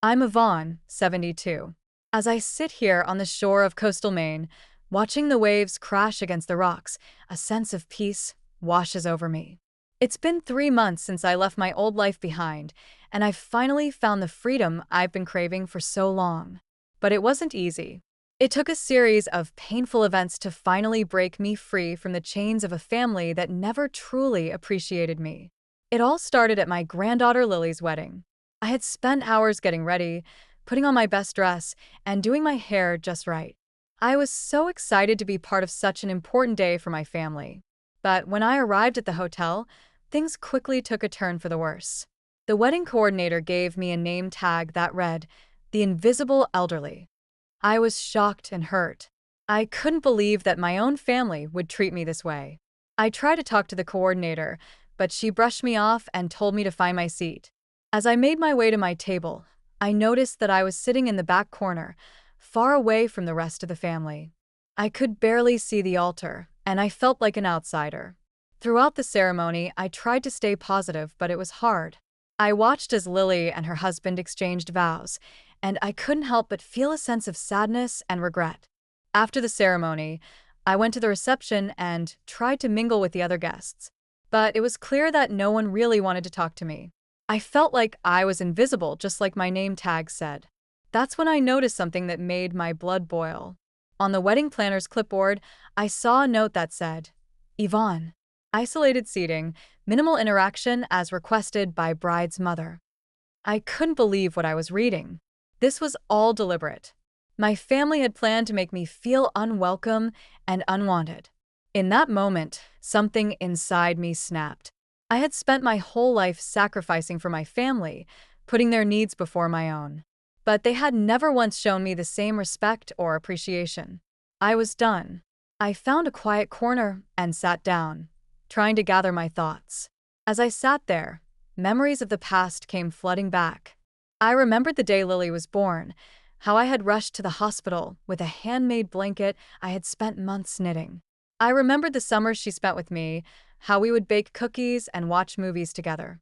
I'm Yvonne, 72. As I sit here on the shore of coastal Maine, watching the waves crash against the rocks, a sense of peace washes over me. It's been 3 months since I left my old life behind, and I've finally found the freedom I've been craving for so long. But it wasn't easy. It took a series of painful events to finally break me free from the chains of a family that never truly appreciated me. It all started at my granddaughter Lily's wedding. I had spent hours getting ready, putting on my best dress, and doing my hair just right. I was so excited to be part of such an important day for my family. But when I arrived at the hotel, things quickly took a turn for the worse. The wedding coordinator gave me a name tag that read, "The Invisible Elderly." I was shocked and hurt. I couldn't believe that my own family would treat me this way. I tried to talk to the coordinator, but she brushed me off and told me to find my seat. As I made my way to my table, I noticed that I was sitting in the back corner, far away from the rest of the family. I could barely see the altar, and I felt like an outsider. Throughout the ceremony, I tried to stay positive, but it was hard. I watched as Lily and her husband exchanged vows, and I couldn't help but feel a sense of sadness and regret. After the ceremony, I went to the reception and tried to mingle with the other guests. But it was clear that no one really wanted to talk to me. I felt like I was invisible, just like my name tag said. That's when I noticed something that made my blood boil. On the wedding planner's clipboard, I saw a note that said, "Yvonne. Isolated seating, minimal interaction as requested by bride's mother." I couldn't believe what I was reading. This was all deliberate. My family had planned to make me feel unwelcome and unwanted. In that moment, something inside me snapped. I had spent my whole life sacrificing for my family, putting their needs before my own. But they had never once shown me the same respect or appreciation. I was done. I found a quiet corner and sat down, trying to gather my thoughts. As I sat there, memories of the past came flooding back. I remembered the day Lily was born, how I had rushed to the hospital with a handmade blanket I had spent months knitting. I remembered the summers she spent with me, how we would bake cookies and watch movies together.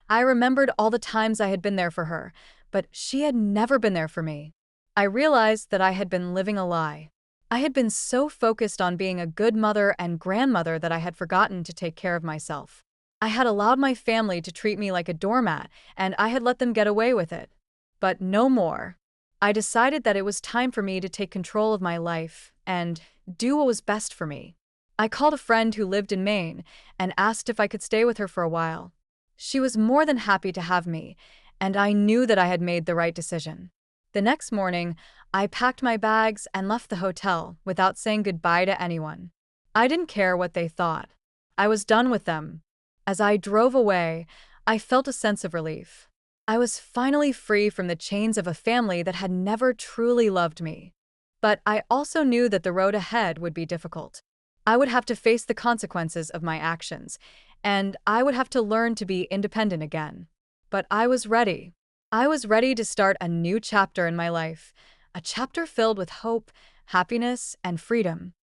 I remembered all the times I had been there for her, but she had never been there for me. I realized that I had been living a lie. I had been so focused on being a good mother and grandmother that I had forgotten to take care of myself. I had allowed my family to treat me like a doormat, and I had let them get away with it. But no more. I decided that it was time for me to take control of my life and do what was best for me. I called a friend who lived in Maine and asked if I could stay with her for a while. She was more than happy to have me, and I knew that I had made the right decision. The next morning, I packed my bags and left the hotel without saying goodbye to anyone. I didn't care what they thought. I was done with them. As I drove away, I felt a sense of relief. I was finally free from the chains of a family that had never truly loved me. But I also knew that the road ahead would be difficult. I would have to face the consequences of my actions, and I would have to learn to be independent again. But I was ready. I was ready to start a new chapter in my life, a chapter filled with hope, happiness, and freedom.